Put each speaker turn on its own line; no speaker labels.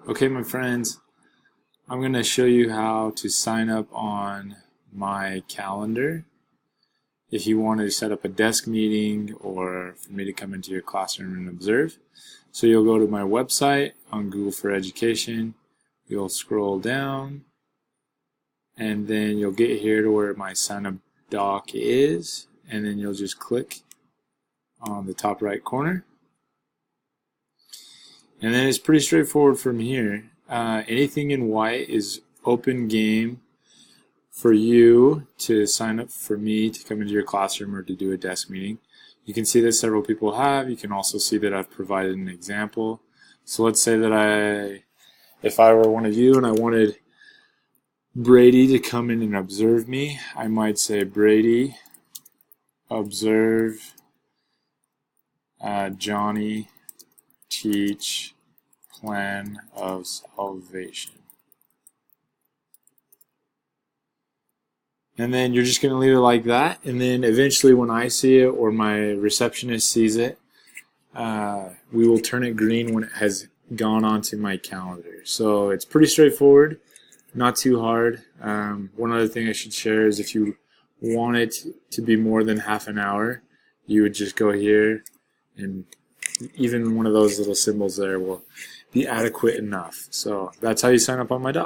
Okay, my friends, I'm going to show you how to sign up on my calendar if you want to set up a desk meeting or for me to come into your classroom and observe. So you'll go to my website on Google for Education, you'll scroll down, and then you'll get here to where my sign up doc is, and then you'll just click on the top right corner. And then it's pretty straightforward from here. Anything in white is open game for you to sign up for me to come into your classroom or to do a desk meeting. You can see that several people have. You can also see that I've provided an example. So let's say that if I were one of you and I wanted Brady to come in and observe me, I might say, Brady, observe Johnny teach plan of salvation. And then you're just going to leave it like that, and then eventually when I see it or my receptionist sees it, we will turn it green when it has gone onto my calendar. So it's pretty straightforward, not too hard. One other thing I should share is if you want it to be more than half an hour, you would just go here, and even one of those little symbols there will be adequate enough. So that's how you sign up on my doc.